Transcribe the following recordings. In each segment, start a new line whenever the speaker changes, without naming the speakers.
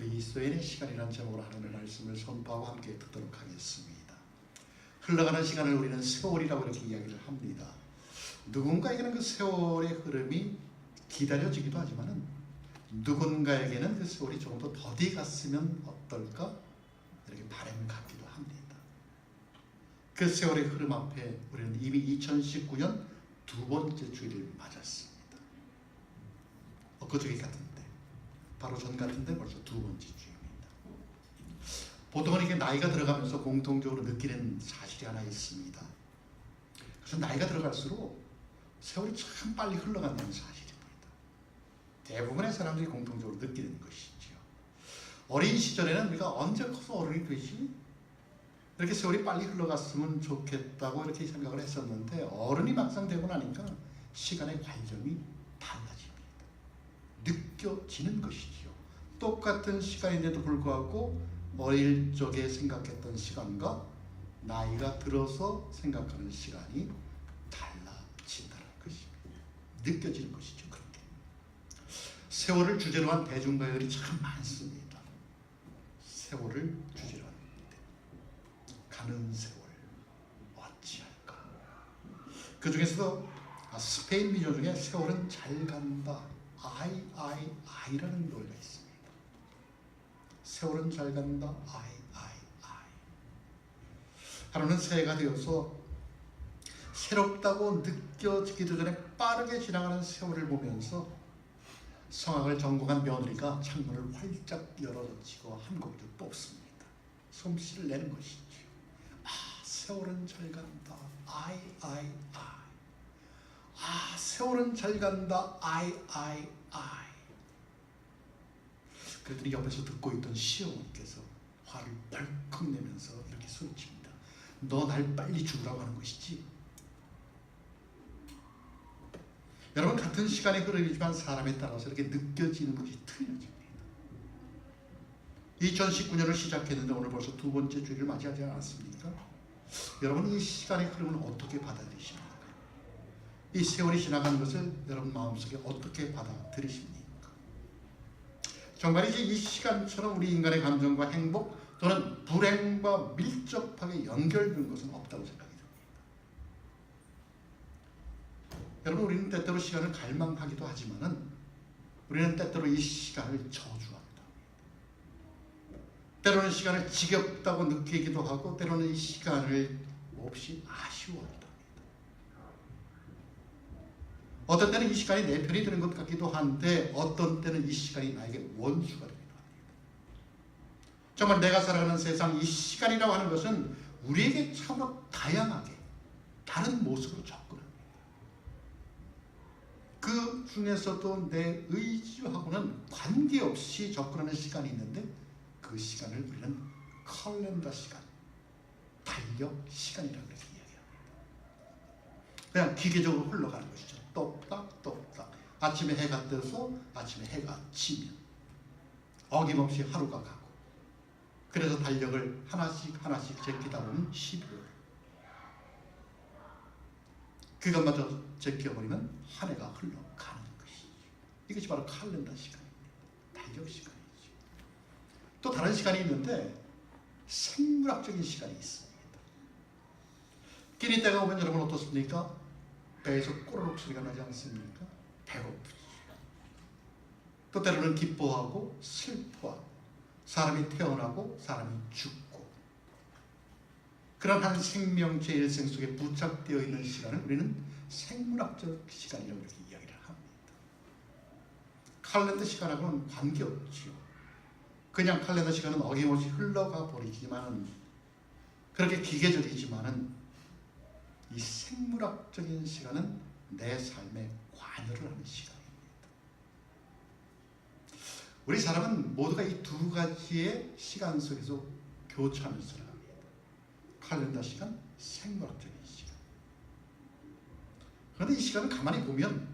그리스도인의 시간이라는 제목으로 하나님의 말씀을 선포하고 함께 듣도록 하겠습니다. 흘러가는 시간을 우리는 세월이라고 이렇게 이야기를 합니다. 누군가에게는 그 세월의 흐름이 기다려지기도 하지만은 누군가에게는 그 세월이 조금 더 더디 갔으면 어떨까 이렇게 바람을 갖기도 합니다. 그 세월의 흐름 앞에 우리는 이미 2019년 두 번째 주일을 맞았습니다. 엊그저께 같은데 바로 전 같은데 벌써 두 번째 주일입니다. 보통은 이렇게 나이가 들어가면서 공통적으로 느끼는 사실이 하나 있습니다. 그래서 나이가 들어갈수록 세월이 참 빨리 흘러간다는 사실입니다. 대부분의 사람들이 공통적으로 느끼는 것이죠. 어린 시절에는 우리가 언제 커서 어른이 되지? 이렇게 세월이 빨리 흘러갔으면 좋겠다고 이렇게 생각을 했었는데 어른이 막상 되고 나니까 시간의 관점이 달라집니다. 느껴지는 것이지요. 똑같은 시간인데도 불구하고 어릴 적에 생각했던 시간과 나이가 들어서 생각하는 시간이 달라진다는 것입니다. 느껴지는 것이죠. 그렇게 세월을 주제로 한 대중가요들이 참 많습니다. 세월을 주제로 한 가는 세월 어찌할까. 그 중에서도 스페인 민요 중에 세월은 잘 간다 아이라는 노래가 있습니다. 세월은 잘 간다 아이. 하루는 새해가 되어서 새롭다고 느껴지기도 전에 빠르게 지나가는 세월을 보면서 성악을 전공한 며느리가 창문을 활짝 열어젖히고 한 곡을 뽑습니다. 솜씨를 내는 것이죠. 세월은 잘 간다 아이. 세월은 잘 간다 아이. 그랬더니 옆에서 듣고 있던 시어머니께서 화를 벌컥 내면서 이렇게 소리칩니다. 너 날 빨리 죽으라고 하는 것이지? 여러분, 같은 시간이 흐르지만 사람에 따라서 이렇게 느껴지는 것이 틀려집니다. 2019년을 시작했는데 오늘 벌써 두 번째 주일을 맞이하지 않았습니까? 여러분, 이 시간의 흐름을 어떻게 받아들이십니까? 이 세월이 지나가는 것을 여러분 마음속에 어떻게 받아들이십니까? 정말 이제 이 시간처럼 우리 인간의 감정과 행복 또는 불행과 밀접하게 연결된 것은 없다고 생각이 듭니다. 여러분, 우리는 때때로 시간을 갈망하기도 하지만은 우리는 때때로 이 시간을 저주합니다. 때로는 시간을 지겹다고 느끼기도 하고 때로는 이 시간을 몹시 아쉬워합니다. 어떤 때는 이 시간이 내 편이 되는 것 같기도 한데 어떤 때는 이 시간이 나에게 원수가 되기도 합니다. 정말 내가 살아가는 세상 이 시간이라고 하는 것은 우리에게 참으로 다양하게 다른 모습으로 접근합니다. 그 중에서도 내 의지하고는 관계없이 접근하는 시간이 있는데 그 시간을 우리는 캘린더 시간, 달력 시간이라고 이렇게 이야기합니다. 그냥 기계적으로 흘러가는 것이죠. 똑딱똑딱. 아침에 해가 떠서 아침에 해가 지면 어김없이 하루가 가고 그래서 달력을 하나씩 제끼다 보면 12월 그것마저 제껴버리면 한 해가 흘러가는 것이죠. 이것이 바로 캘린더 시간입니다. 달력 시간이죠. 또 다른 시간이 있는데 생물학적인 시간이 있습니다. 끼니 때가 오면 여러분 어떻습니까? 배에서 꼬르륵 소리가 나지 않습니까? 배고프지. 또 때로는 기뻐하고 슬퍼하고 사람이 태어나고 사람이 죽고 그런 한 생명체의 일생 속에 부착되어 있는 시간을 우리는 생물학적 시간이라고 이렇게 이야기를 합니다. 캘린더 시간하고는 관계없지요. 그냥 캘린더 시간은 어김없이 흘러가 버리지만 그렇게 기계적이지만은 이 생물학적인 시간은 내 삶에 관여를 하는 시간입니다. 우리 사람은 모두가 이 두 가지의 시간 속에서 교차하면서 살아갑니다. 캘린더 시간, 생물학적인 시간. 그런데 이 시간을 가만히 보면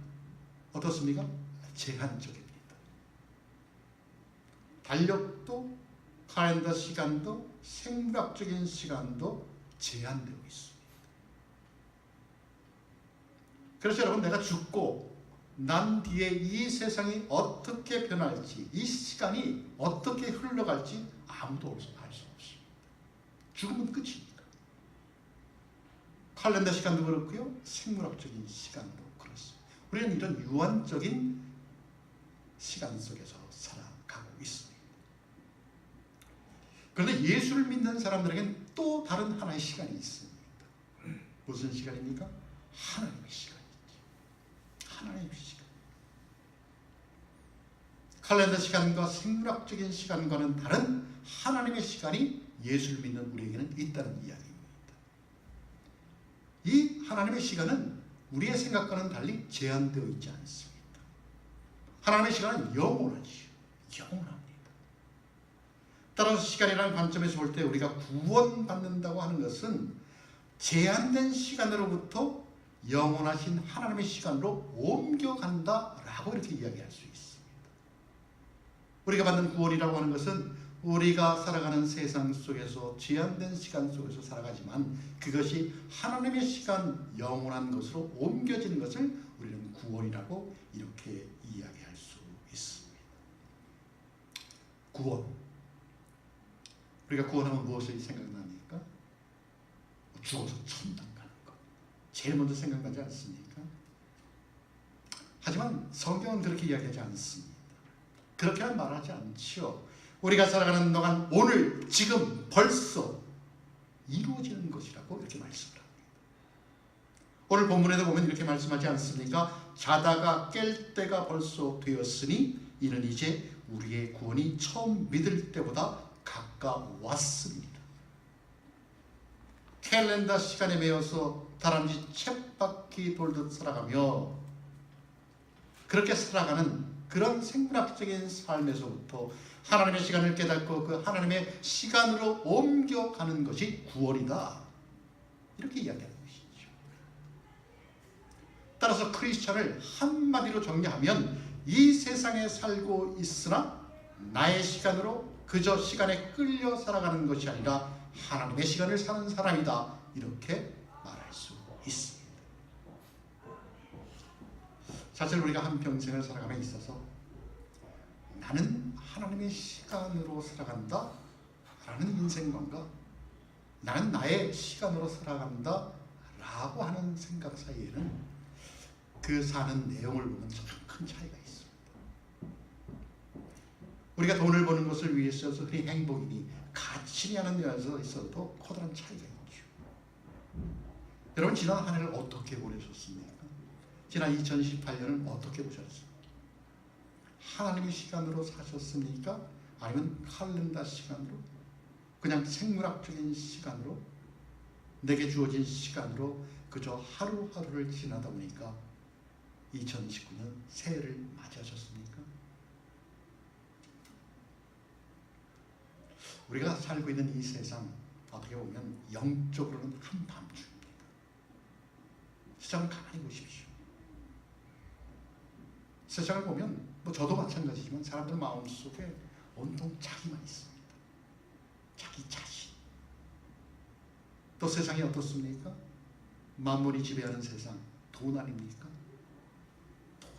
어떻습니까? 제한적입니다. 달력도 캘린더 시간도 생물학적인 시간도 제한되고 있습니다. 그래서 여러분, 내가 죽고 난 뒤에 이 세상이 어떻게 변할지, 이 시간이 어떻게 흘러갈지 아무도 알 수 없습니다. 죽으면 끝입니다. 칼렌더 시간도 그렇고요, 생물학적인 시간도 그렇습니다. 우리는 이런 유한적인 시간 속에서 살아가고 있습니다. 그런데 예수를 믿는 사람들에게는 또 다른 하나의 시간이 있습니다. 무슨 시간입니까? 하나님의 시간이죠. 하나님의 시간. 칼렌더 시간과 생물학적인 시간과는 다른 하나님의 시간이 예수를 믿는 우리에게는 있다는 이야기입니다. 이 하나님의 시간은 우리의 생각과는 달리 제한되어 있지 않습니다. 하나님의 시간은 영원하지요. 영원합니다. 따라서 시간이라는 관점에서 볼 때 우리가 구원받는다고 하는 것은 제한된 시간으로부터 영원하신 하나님의 시간으로 옮겨간다라고 이렇게 이야기할 수 있습니다. 우리가 받는 구원이라고 하는 것은 우리가 살아가는 세상 속에서 제한된 시간 속에서 살아가지만 그것이 하나님의 시간, 영원한 것으로 옮겨지는 것을 우리는 구원이라고 이렇게 이야기할 수 있습니다. 구원. 우리가 구원하면 무엇이 생각납니까? 죽어서 천당 가는 것. 제일 먼저 생각나지 않습니까? 하지만 성경은 그렇게 이야기하지 않습니다. 그렇게는 말하지 않죠. 우리가 살아가는 동안 오늘, 지금, 벌써 이루어지는 것이라고 이렇게 말씀을 합니다. 오늘 본문에도 보면 이렇게 말씀하지 않습니까? 자다가 깰 때가 벌써 되었으니 이는 이제 우리의 구원이 처음 믿을 때보다 가까웠습니다. 캘렌더 시간에 매여서 다람쥐 쳇바퀴 돌듯 살아가며 그렇게 살아가는 그런 생물학적인 삶에서부터 하나님의 시간을 깨닫고 그 하나님의 시간으로 옮겨가는 것이 구원이다. 이렇게 이야기하는 것이죠. 따라서 크리스찬을 한마디로 정리하면 이 세상에 살고 있으나 나의 시간으로 그저 시간에 끌려 살아가는 것이 아니라 하나님의 시간을 사는 사람이다. 이렇게 말할 수 있습니다. 사실 우리가 한평생을 살아감에 있어서 나는 하나님의 시간으로 살아간다 라는 인생관과 나는 나의 시간으로 살아간다 라고 하는 생각 사이에는 그 사는 내용을 보면 참 큰 차이가 있습니다. 우리가 돈을 버는 것을 위해서 그리 행복이니 가치니 하는 데서 있어도 커다란 차이가 있죠. 여러분 지난 한 해를 어떻게 보내셨습니까? 지난 2018년은 어떻게 보셨습니까? 하나님의 시간으로 사셨습니까? 아니면 칼렌더 시간으로? 그냥 생물학적인 시간으로? 내게 주어진 시간으로 그저 하루하루를 지나다 보니까 2019년 새해를 맞이하셨습니까? 우리가 살고 있는 이 세상 어떻게 보면 영적으로는 한밤중입니다. 세상을 가만히 보십시오. 세상을 보면 저도 마찬가지지만 사람들 마음속에 온통 자기만 있습니다. 자기 자신. 또 세상이 어떻습니까? 만물이 지배하는 세상, 돈 아닙니까? 돈.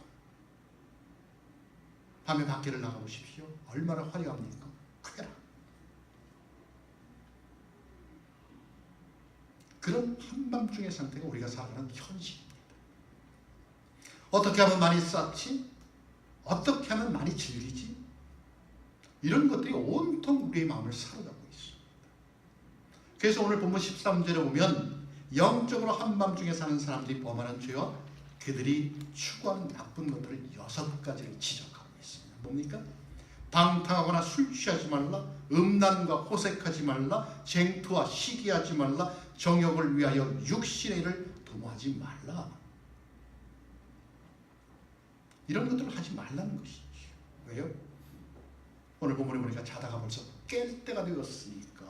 밤에 밖에를 나가보십시오. 얼마나 화려합니까? 쾌락. 그런 한밤중의 상태가 우리가 살아가는 현실입니다. 어떻게 하면 많이 쌓지? 어떻게 하면 많이 즐기지? 이런 것들이 온통 우리의 마음을 사로잡고 있습니다. 그래서 오늘 본문 13절에 보면 영적으로 한밤중에 사는 사람들이 범하는 죄와 그들이 추구하는 나쁜 것들을 6가지를 지적하고 있습니다. 뭡니까? 방탕하거나 술 취하지 말라, 음란과 호색하지 말라, 쟁투와 시기하지 말라, 정욕을 위하여 육신의 일을 도모하지 말라. 이런 것들을 하지 말라는 것이죠. 왜요? 오늘 본문에 보니까 자다가 벌써 깰 때가 되었으니까,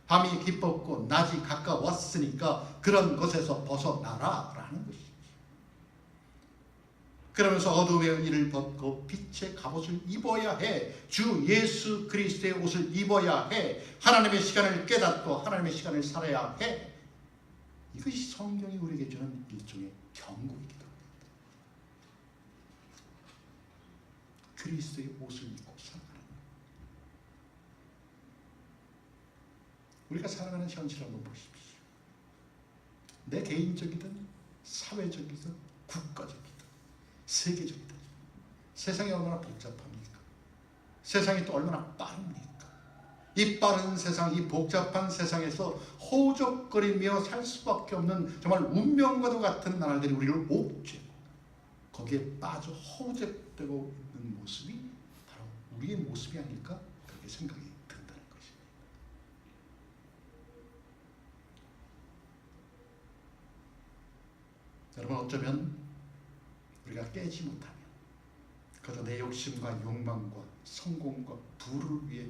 밤이 깊었고 낮이 가까웠으니까 그런 것에서 벗어나라 라는 것이죠. 그러면서 어둠의 일을 벗고 빛의 갑옷을 입어야 해. 주 예수 그리스도의 옷을 입어야 해. 하나님의 시간을 깨닫고 하나님의 시간을 살아야 해. 이것이 성경이 우리에게 주는 일종의 경고이기도 합니다. 그리스도의 옷을 입고 살아가는 거예요. 우리가 살아가는 현실을 한번 보십시오. 내 개인적이든 사회적이든 국가적이든 세계적이든 세상이 얼마나 복잡합니까? 세상이 또 얼마나 빠릅니까? 이 빠른 세상, 이 복잡한 세상에서 허우적거리며 살 수밖에 없는 정말 운명과도 같은 나라들이 우리를 옥죄고 거기에 빠져 허우적되고 있는 모습이 바로 우리의 모습이 아닐까? 그렇게 생각이 든다는 것입니다. 여러분, 어쩌면 우리가 깨지 못하면 그저 내 욕심과 욕망과 성공과 부를 위해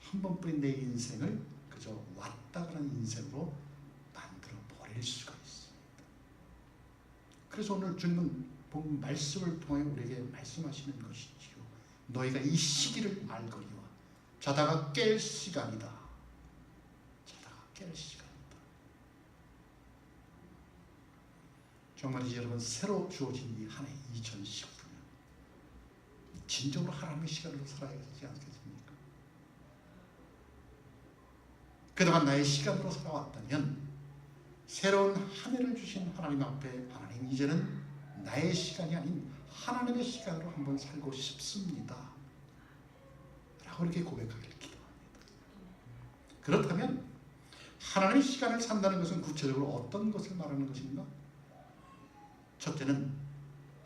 한 번뿐인 내 인생을 그저 왔다 가는 인생으로 만들어 버릴 수가 있습니다. 그래서 오늘 주님은 본 말씀을 통해 우리에게 말씀하시는 것이지요. 너희가 이 시기를 알거니와 자다가 깰 시간이다. 자다가 깰 시간이다. 정말 이제 여러분, 새로 주어진 이 한 해 2019년 진정으로 하나님의 시간으로 살아야 되지 않겠습니까? 그동안 나의 시간으로 살아왔다면 새로운 한 해를 주신 하나님 앞에, 하나님, 이제는 나의 시간이 아닌 하나님의 시간으로 한번 살고 싶습니다 라고 이렇게 고백하기를 기도합니다. 그렇다면 하나님의 시간을 산다는 것은 구체적으로 어떤 것을 말하는 것인가? 첫째는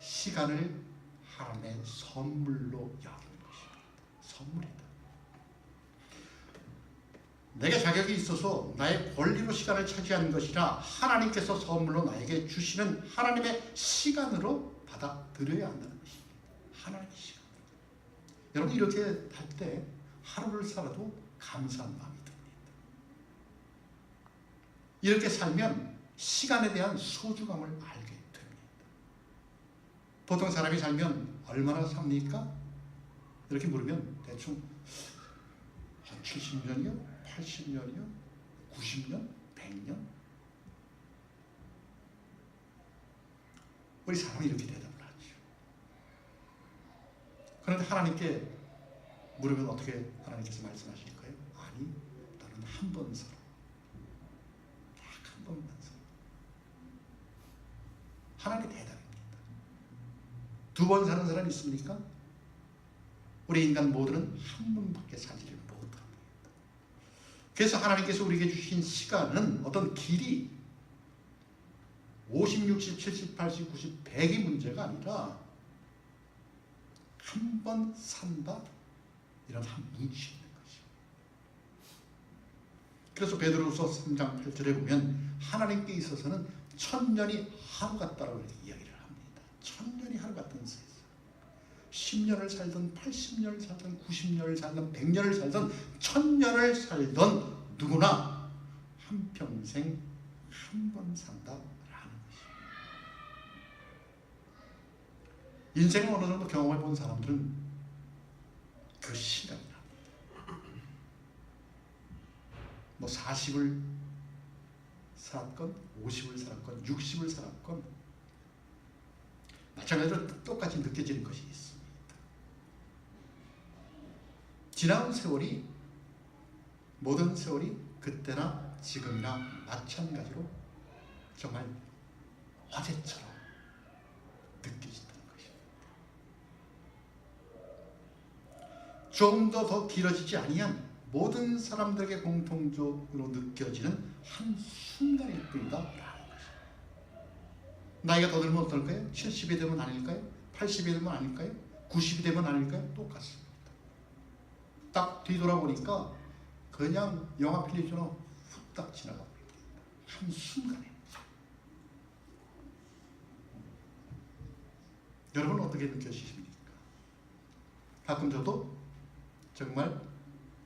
시간을 하나님의 선물로 여기는 것입니다. 선물이다. 내게 자격이 있어서 나의 권리로 시간을 차지하는 것이라 하나님께서 선물로 나에게 주시는 하나님의 시간으로 받아들여야 한다는 것입니다. 하나님의 시간. 여러분, 이렇게 할 때 하루를 살아도 감사한 마음이 듭니다. 이렇게 살면 시간에 대한 소중함을 알게 됩니다. 보통 사람이 살면 얼마나 삽니까? 이렇게 물으면 대충 한 70년이요? 80년이요? 90년? 100년? 우리 사람이 이렇게 대답을 하죠. 그런데 하나님께 물으면 어떻게 하나님께서 말씀하실까요? 아니, 너는 한 번 살아. 딱 한 번만 살아. 하나님의 대답입니다. 두 번 사는 사람이 있습니까? 우리 인간 모두는 한 번밖에 살지를 못합니다. 그래서 하나님께서 우리에게 주신 시간은 어떤 길이 50, 60, 70, 80, 90, 100이 문제가 아니라 한 번 산다, 이런 한 뭉치 있는 것이죠. 그래서 베드로후서 3장 8절에 보면 하나님께 있어서는 천년이 하루 같다라고 이야기를 합니다. 천년이 하루 같은 세상. 10년을 살던 80년을 살던 90년을 살던 100년을 살던 1000년을 살던 누구나 한평생 한 번 산다라는 것입니다. 인생을 어느 정도 경험해 본 사람들은 그 시간이랍니다. 뭐 40을 살았건 50을 살았건 60을 살았건 마찬가지로 똑같이 느껴지는 것이 있습니다. 지나온 세월이, 모든 세월이 그때나 지금이나 마찬가지로 정말 어제처럼 느껴진다는 것입니다. 좀 더 길어지지 아니한 모든 사람들에게 공통적으로 느껴지는 한순간일 뿐이다 라는 것입니다. 나이가 더 들면 어떨까요? 70이 되면 아닐까요? 80이 되면 아닐까요? 90이 되면 아닐까요? 똑같습니다. 딱 뒤돌아보니까 그냥 영화 필름처럼 후딱 지나가 버립니다. 한순간에. 여러분은 어떻게 느껴지십니까? 가끔 저도 정말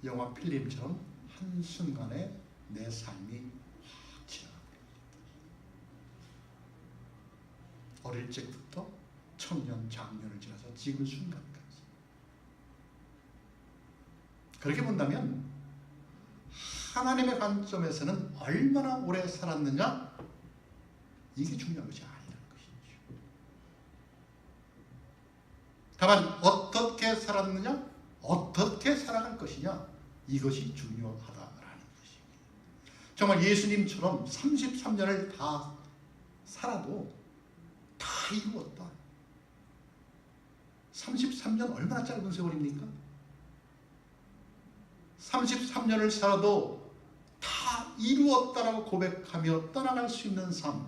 영화 필름처럼 한순간에 내 삶이 확 지나갑니다. 어릴 적부터 청년, 장년을 지나서 지금 순간까지. 그렇게 본다면 하나님의 관점에서는 얼마나 오래 살았느냐, 이게 중요한 것이 아니라는 것이죠. 다만 어떻게 살았느냐, 어떻게 살아갈 것이냐, 이것이 중요하다라는 것입니다. 정말 예수님처럼 33년을 다 살아도 다 이루었다. 33년 얼마나 짧은 세월입니까? 33년을 살아도 다 이루었다라고 고백하며 떠나갈 수 있는 삶,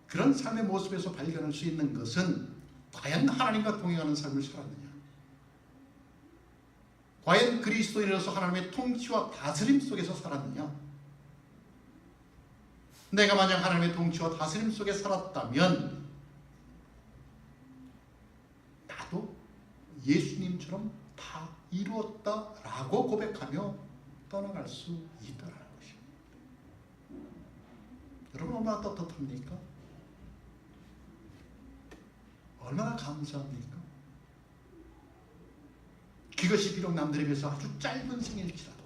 그런 삶의 모습에서 발견할 수 있는 것은 과연 하나님과 동행하는 삶을 살았느냐, 과연 그리스도인으로서 하나님의 통치와 다스림 속에서 살았느냐. 내가 만약 하나님의 통치와 다스림 속에 살았다면 나도 예수님처럼 다 이루었다라고 고백하며 떠나갈 수 있다라는 것입니다. 여러분, 얼마나 떳떳합니까? 얼마나 감사합니까? 그것이 비록 남들에 비해서 아주 짧은 생일일지라도,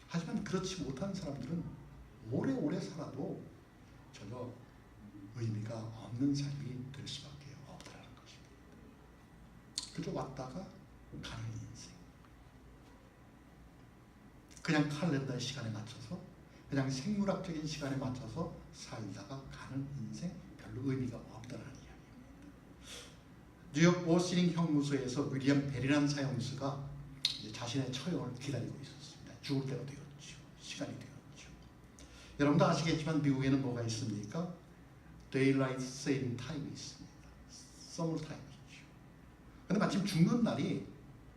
하지만 그렇지 못한 사람들은 오래오래 살아도 전혀 의미가 없는 삶이 될 수밖에 없다는 것입니다. 그저 왔다가 가는 인생, 그냥 칼렌더의 시간에 맞춰서, 그냥 생물학적인 시간에 맞춰서 살다가 가는 인생, 별로 의미가 없다는 이야기입니다. 뉴욕 오시링 형무소에서 윌리엄 베리란 사형수가 자신의 처형을 기다리고 있었습니다. 죽을 때가 되었죠. 시간이 되었죠. 여러분도 아시겠지만 미국에는 뭐가 있습니까? Daylight Saving Time이 있습니다. Summer Time이죠. 그런데 마침 죽는 날이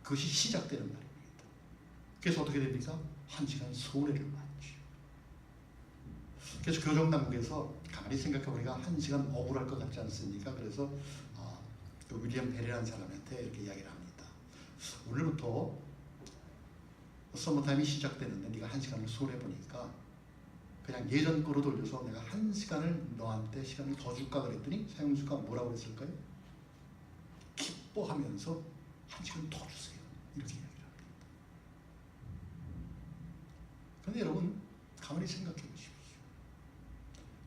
그것이 시작되는 날입니다. 그래서 어떻게 됩니까? 1시간 손해를 받죠. 그래서 교정당국에서 가만히 생각해보니까 1시간 억울할 것 같지 않습니까? 그래서 그 윌리엄 베리라는 사람한테 이렇게 이야기를 합니다. 오늘부터 서머타임이 시작되는데 네가 1시간을 손해보니까 그냥 예전 거로 돌려서 내가 1시간을 너한테 시간을 더 줄까 그랬더니 사형수가 뭐라고 그랬을까요? 기뻐하면서 1시간 더 주세요. 이렇게 이야기를 합니다. 그런데 여러분, 가만히 생각해 보십시오.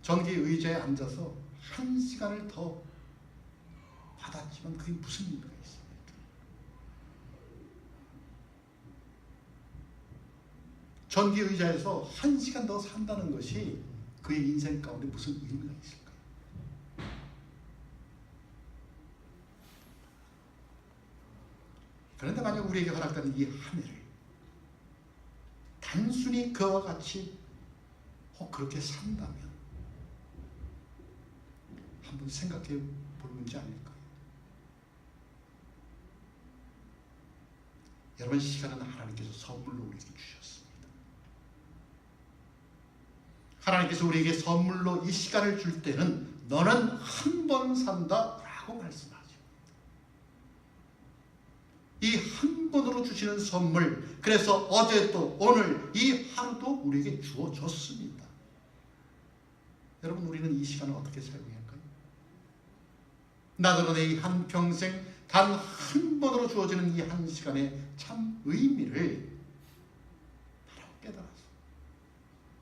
전기 의자에 앉아서 1시간을 더 받았지만 그게 무슨 의미가 있습니까? 전기 의자에서 1시간 더 산다는 것이 그의 인생 가운데 무슨 의미가 있을까요? 그런데 만약 우리에게 허락되는 이 한 해를 단순히 그와 같이 그렇게 산다면 한번 생각해 볼 문제 아닐까요? 여러분, 시간은 하나님께서 선물로 우리에게 주셨습니다. 하나님께서 우리에게 선물로 이 시간을 줄 때는 너는 한 번 산다 라고 말씀하죠. 이 한 번으로 주시는 선물, 그래서 어제도 오늘 이 하루도 우리에게 주어졌습니다. 여러분, 우리는 이 시간을 어떻게 사용해야 할까요? 나도 내 이 한평생 단 한 번으로 주어지는 이 한 시간의 참 의미를 바로 깨달아서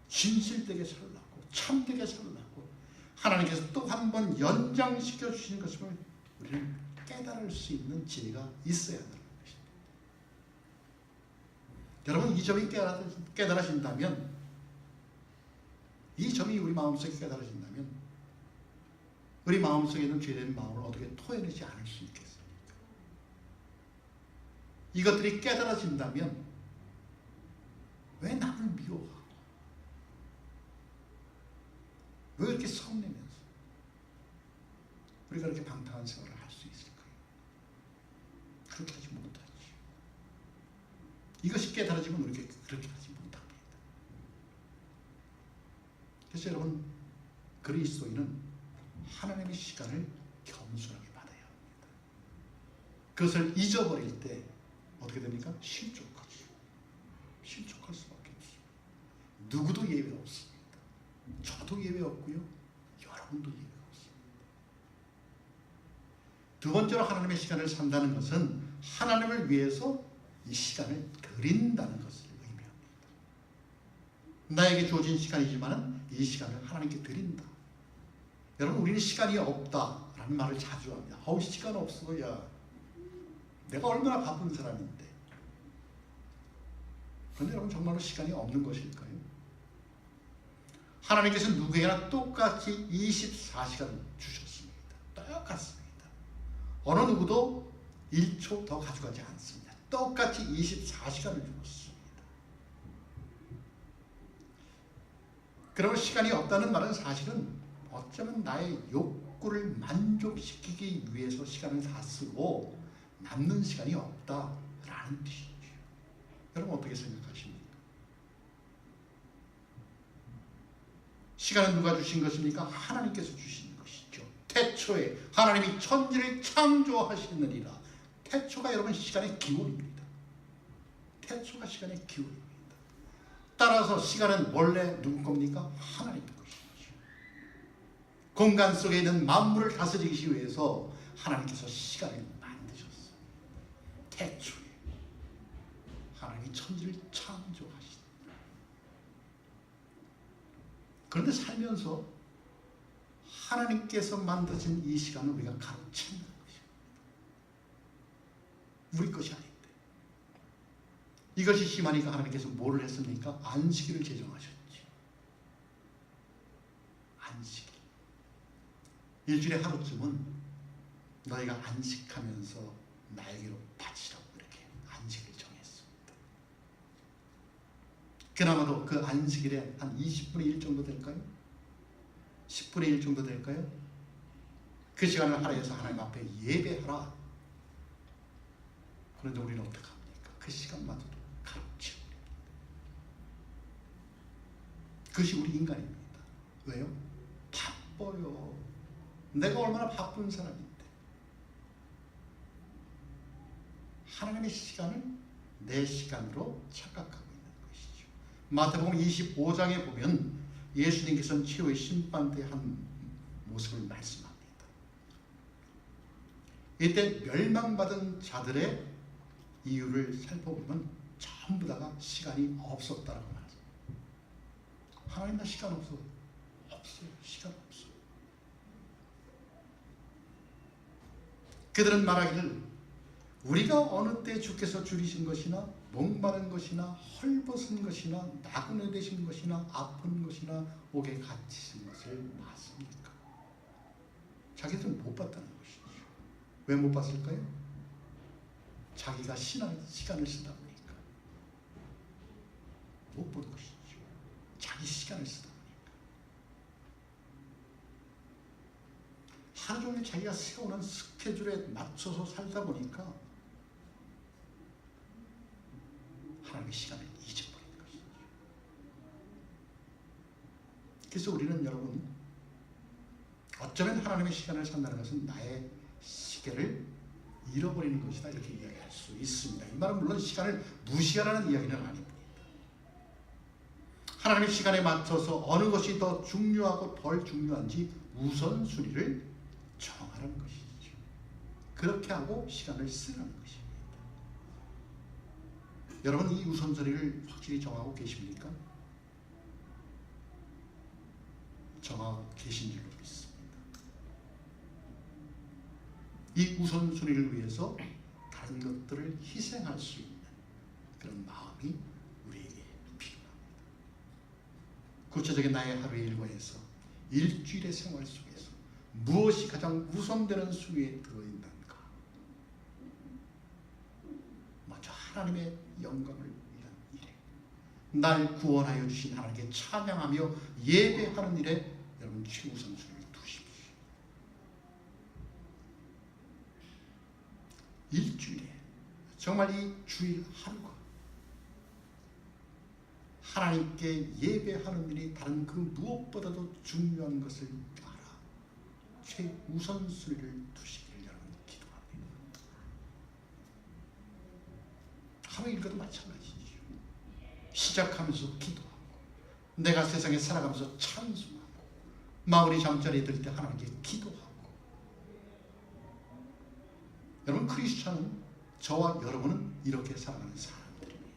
진실되게 살라고, 참되게 살라고 하나님께서 또 한 번 연장시켜 주시는 것을 우리는 깨달을 수 있는 지혜가 있어야 한다는 것입니다. 여러분, 이 점이 깨달아진다면, 이 점이 우리 마음속에 깨달아진다면 우리 마음속에 있는 죄된 마음을 어떻게 토해내지 않을 수 있겠습니까? 이것들이 깨달아진다면 왜 남을 미워하고 왜 이렇게 성내면서 우리가 이렇게 방탕한 생활을 할 수 있을까요? 그렇게 하지 못하지. 이것이 깨달아지면 우리가 그렇게 하지 못합니다. 그래서 여러분, 그리스도인은 하나님의 시간을 겸손하게 받아야 합니다. 그것을 잊어버릴 때 어떻게 됩니까? 실족하죠. 실족할 수밖에 없습니다. 누구도 예외 없습니다. 저도 예외 없고요. 여러분도 예외 없습니다. 두 번째로 하나님의 시간을 산다는 것은 하나님을 위해서 이 시간을 드린다는 것을 의미합니다. 나에게 주어진 시간이지만 이 시간을 하나님께 드린다. 여러분, 우리는 시간이 없다라는 말을 자주 합니다. 시간 없어. 야, 내가 얼마나 바쁜 사람인데. 그런데 여러분, 정말로 시간이 없는 것일까요? 하나님께서 누구에게나 똑같이 24시간을 주셨습니다. 똑같습니다. 어느 누구도 1초 더 가져가지 않습니다. 똑같이 24시간을 주었습니다. 그러면 시간이 없다는 말은 사실은 어쩌면 나의 욕구를 만족시키기 위해서 시간을 다 쓰고 남는 시간이 없다라는 뜻이죠. 여러분, 어떻게 생각하십니까? 시간은 누가 주신 것입니까? 하나님께서 주신 것이죠. 태초에 하나님이 천지를 창조하시느니라. 태초가 여러분 시간의 기원입니다. 태초가 시간의 기원입니다. 따라서 시간은 원래 누구 겁니까? 하나님 것이죠. 공간 속에 있는 만물을 다스리기 위해서 하나님께서 시간을 만드셨어요. 태초에 하나님이 천지를 창조하시다. 그런데 살면서 하나님께서 만드신 이 시간을 우리가 가로챈다는 것입니다. 우리 것이 아닌데. 이것이 심하니까 하나님께서 뭐를 했습니까? 안식일을 제정하셨지. 안식일. 일주일에 하루쯤은 너희가 안식하면서 나에게로 바치라고 이렇게 안식일을 정했습니다. 그나마도 그 안식일에 한 20분의 1 정도 될까요? 10분의 1 정도 될까요? 그 시간을 할애해서 하나님 앞에 예배하라. 그런데 우리는 어떻게 합니까? 그 시간마저도 가로채. 그것이 우리 인간입니다. 왜요? 바빠요. 내가 얼마나 바쁜 사람인데. 하나님의 시간을 내 시간으로 착각하고 있는 것이죠. 마태복음 25장에 보면 예수님께서는 최후의 심판 때 한 모습을 말씀합니다. 이때 멸망받은 자들의 이유를 살펴보면 전부 다가 시간이 없었다라고 말합니다. 하나님, 나 시간 없어. 없어요. 시간 없어. 그들은 말하기를 우리가 어느 때 주께서 줄이신 것이나 목마른 것이나 헐벗은 것이나 나그네 되신 것이나 아픈 것이나 옥에 갇히신 것을 봤습니까? 자기들은 못 봤다는 것이죠. 왜 못 봤을까요? 자기가 시간을 쓰다 보니까 못 본 것이죠. 자기 시간을 쓰다 보니까. 하루 종일 자기가 세우는 스케줄에 맞춰서 살다 보니까 하나님의 시간을 잊어버린 것이죠. 그래서 우리는 여러분, 어쩌면 하나님의 시간을 산다는 것은 나의 시계를 잃어버리는 것이다, 이렇게 이야기할 수 있습니다. 이 말은 물론 시간을 무시하라는 이야기는 아닙니다. 하나님의 시간에 맞춰서 어느 것이 더 중요하고 덜 중요한지 우선순위를 정하라는 것이죠. 그렇게 하고 시간을 쓰라는 것입니다. 여러분, 이 우선순위를 확실히 정하고 계십니까? 정하고 계신 줄로 믿습니다. 이 우선순위를 위해서 다른 것들을 희생할 수 있는 그런 마음이 우리에게 필요합니다. 구체적인 나의 하루의 일과에서 일주일의 생활 속에서 무엇이 가장 우선되는 순위에 들어있는가? 먼저 하나님의 영광을 위한 일에, 날 구원하여 주신 하나님께 찬양하며 예배하는 일에 여러분 최우선순위를 두십시오. 일주일에 정말 이 주일 하루가 하나님께 예배하는 일이 다른 그 무엇보다도 중요한 것을 알아 최우선순위를 두시기를 여러분 기도합니다. 하루 일과도 마찬가지죠. 시작하면서 기도하고 내가 세상에 살아가면서 찬송하고 마무리 잠자리에 들 때 하나님께 기도하고. 여러분, 크리스찬은 저와 여러분은 이렇게 살아가는 사람들입니다.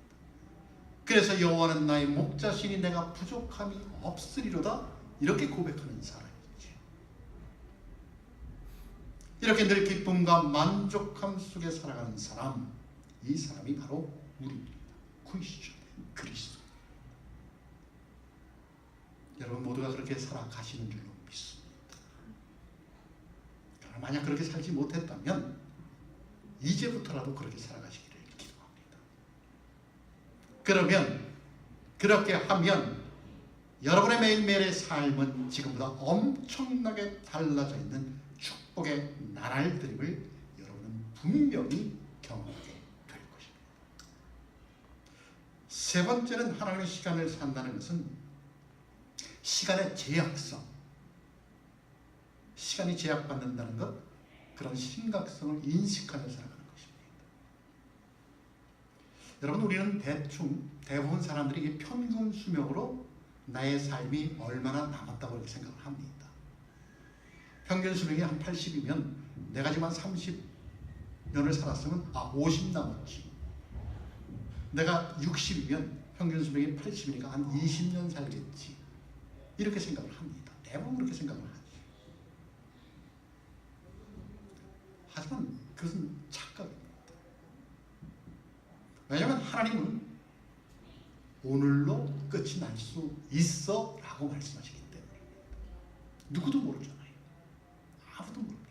그래서 여호와는 나의 목자시니 내가 부족함이 없으리로다, 이렇게 고백하는 사람이죠. 이렇게 늘 기쁨과 만족함 속에 살아가는 사람, 이 사람이 바로 우리입니다. 구이시죠. 그리스도. 여러분 모두가 그렇게 살아가시는 줄로 믿습니다. 그러나 만약 그렇게 살지 못했다면 이제부터라도 그렇게 살아가시기를 기도합니다. 그러면 그렇게 하면 여러분의 매일매일의 삶은 지금보다 엄청나게 달라져 있는 축복의 나날들임을 여러분은 분명히 경험하게 될 것입니다. 세 번째는 하나님의 시간을 산다는 것은 시간의 제약성, 시간이 제약받는다는 것, 그런 심각성을 인식하며 살아가는 것입니다. 여러분 우리는 대부분 사람들이 평균 수명으로 나의 삶이 얼마나 남았다고 이렇게 생각을 합니다. 평균 수명이 한 80이면 내가 지금 한 30년을 살았으면 50 남았지. 내가 60이면 평균 수명이 80이니까 한 20년 살겠지. 이렇게 생각을 합니다. 대부분 그렇게 생각을 하죠. 하지만 그것은 착각입니다. 왜냐하면 하나님은 오늘로 끝이 날 수 있어 라고 말씀하시기 때문입니다. 누구도 모르잖아요. 아무도 모릅니다.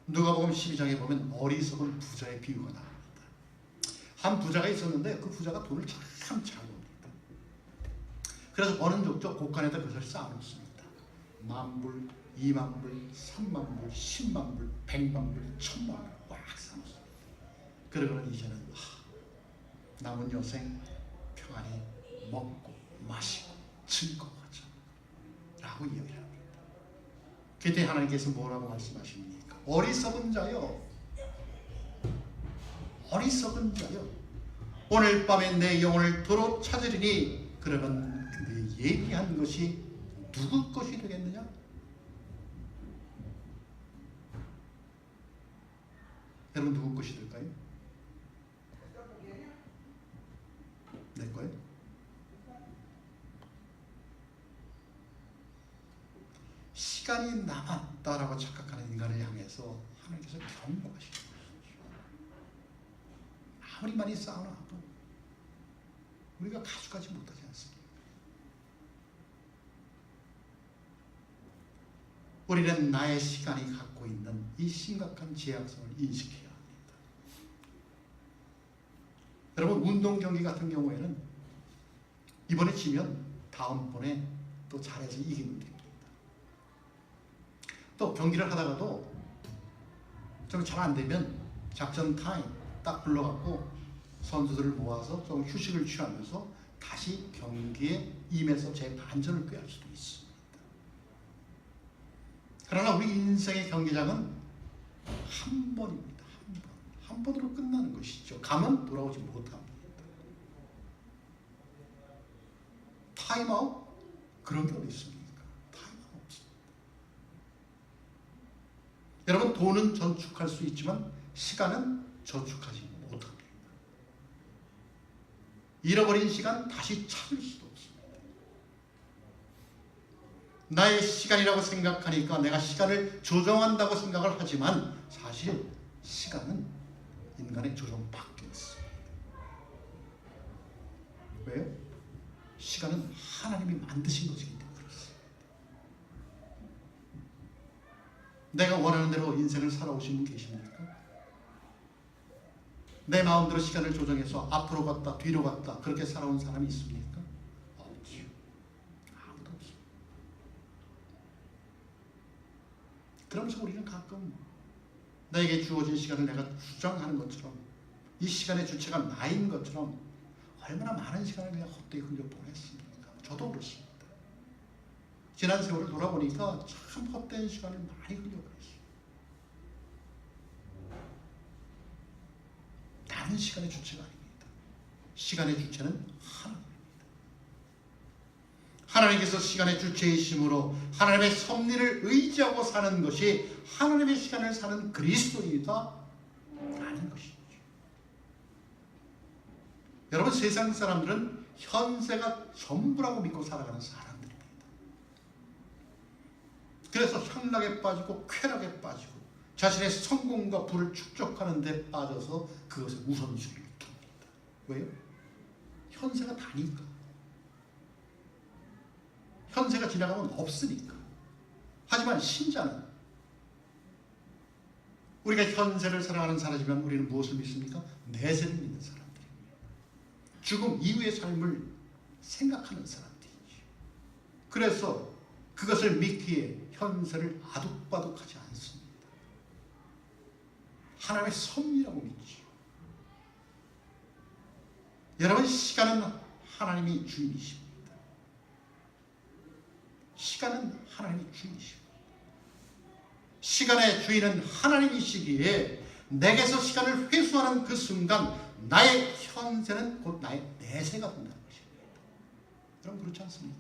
누가복음 12장에 보면 어리석은 부자의 비유가 나옵니다. 한 부자가 있었는데 그 부자가 돈을 참 잘 법니다. 그래서 버는 족족 곳간에다 그것을 쌓아놓습니다. 10,000불, 20,000불, 30,000불, 100,000불, 100,000불, 1,000,000불 꽉 쌓아놓습니다. 그러고는 이제는 남은 여생 평안히 먹고 마시고 즐거워하자 라고 이야기를 합니다. 그때 하나님께서 뭐라고 말씀하십니까? 어리석은 자여, 어리석은 자여, 오늘 밤에 내 영혼을 도로 찾으리니 그러면 내 얘기한 것이 누구 것이 되겠느냐? 여러분 누구 것이 될까요? 내 거예요? 시간이 남았다라고 착각하는 인간을 향해서 하나님께서 경고하시는 것이죠. 아무리 많이 쌓아놔도 우리가 가져가지 못하지 않습니까? 우리는 나의 시간이 갖고 있는 이 심각한 제약성을 인식해야 합니다. 여러분 운동 경기 같은 경우에는 이번에 지면 다음번에 또 잘해서 이기면 됩니다. 또 경기를 하다가도 좀 잘 안 되면 작전 타임 딱 불러갖고 선수들을 모아서 좀 휴식을 취하면서 다시 경기에 임해서 재반전을 꾀할 수도 있습니다. 그러나 우리 인생의 경기장은 한 번입니다. 한 번으로 끝나는 것이죠. 가면 돌아오지 못합니다. 타임아웃? 그런 게 어디 있습니까? 타임아웃 없습니다. 여러분 돈은 저축할 수 있지만 시간은 저축하지 못합니다. 잃어버린 시간 다시 찾을 수도 없습니다. 나의 시간이라고 생각하니까 내가 시간을 조정한다고 생각을 하지만 사실 시간은 인간의 조정 밖에 있습니다. 왜요? 시간은 하나님이 만드신 것이기 때문에 그렇습니다. 내가 원하는 대로 인생을 살아오신 분 계십니까? 내 마음대로 시간을 조정해서 앞으로 갔다 뒤로 갔다 그렇게 살아온 사람이 있습니까? 없지요. 아무도 없습니다. 그러면서 우리는 가끔 나에게 주어진 시간을 내가 주장하는 것처럼 이 시간의 주체가 나인 것처럼 얼마나 많은 시간을 그냥 헛되이 흘려 보냈습니까? 저도 그렇습니다. 지난 세월을 돌아보니까 참 헛된 시간을 많이 흘려보냈어요. 나는 시간의 주체가 아닙니다. 시간의 주체는 하나님입니다. 하나님께서 시간의 주체이심으로 하나님의 섭리를 의지하고 사는 것이 하나님의 시간을 사는 그리스도인이다 라는 것이죠. 여러분 세상 사람들은 현세가 전부라고 믿고 살아가는 사람들입니다. 그래서 향락에 빠지고 쾌락에 빠지고 자신의 성공과 부를 축적하는 데 빠져서 그것에 우선순위를 둡니다. 왜요? 현세가 다니까. 현세가 지나가면 없으니까. 하지만 신자는 우리가 현세를 살아가는 사람이면 우리는 무엇을 믿습니까? 내세를 믿는 사람들입니다. 죽음 이후의 삶을 생각하는 사람들이죠. 그래서 그것을 믿기에 현세를 아득바득하지 않습니다. 하나님의 섭리라고 믿죠. 여러분, 시간은 하나님이 주인이십니다. 시간은 하나님이 주인이십니다. 시간의 주인은 하나님이시기에 내게서 시간을 회수하는 그 순간 나의 현세는 곧 나의 내세가 된다는 것입니다. 여러분, 그렇지 않습니까?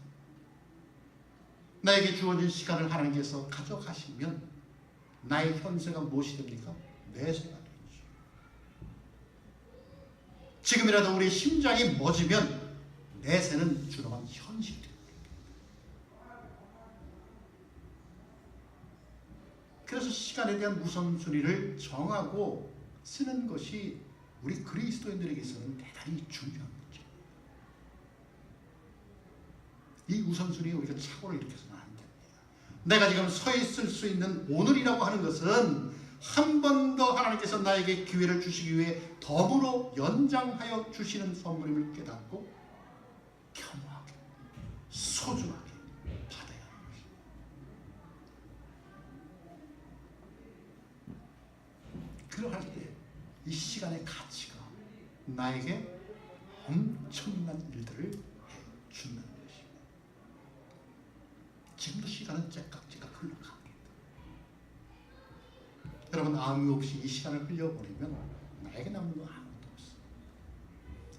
나에게 주어진 시간을 하나님께서 가져가시면 나의 현세가 무엇이 됩니까? 내세가 되죠. 지금이라도 우리 심장이 멎으면 내세는 주로만 현실이 됩니다. 그래서 시간에 대한 우선순위를 정하고 쓰는 것이 우리 그리스도인들에게 있어서는 대단히 중요한 거죠. 이 우선순위에 우리가 착오를 일으켜서는 안 됩니다. 내가 지금 서 있을 수 있는 오늘이라고 하는 것은 한 번 더 하나님께서 나에게 기회를 주시기 위해 더불어 연장하여 주시는 선물임을 깨닫고 겸허하게, 소중하게 받아야 하는 것입니다. 그러할 때 이 시간의 가치가 나에게 엄청난 일들을 해주는 것입니다. 지금도 시간은 째깍째깍 흘러갑니다. 여러분, 아무 없이 이 시간을 흘려보내면 나에게 남는 건 아무것도 없습니다.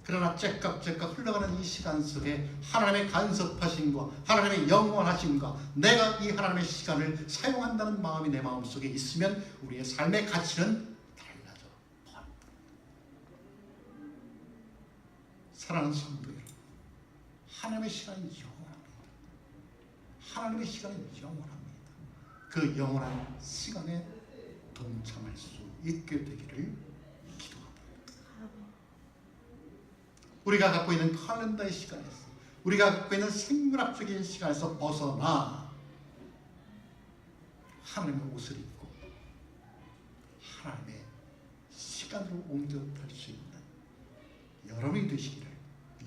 그러나 째깍째깍 흘러가는 이 시간 속에 하나님의 간섭하심과 하나님의 영원하심과 내가 이 하나님의 시간을 사용한다는 마음이 내 마음속에 있으면 우리의 삶의 가치는 달라져 버립니다. 사랑하는 성도 여러분, 하나님의 시간은 영원합니다. 하나님의 시간은 영원합니다. 그 영원한 시간에 동참할 수 있게 되기를 기도합니다. 우리가 갖고 있는 칼렌더의 시간에서, 우리가 갖고 있는 생물학적인 시간에서 벗어나 하나님의 옷을 입고 하나님의 시간으로 옮겨갈 수 있는 여러분이 되시기를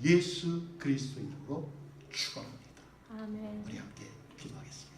예수 그리스도 이름으로 축원합니다.
아멘.
우리 함께 기도하겠습니다.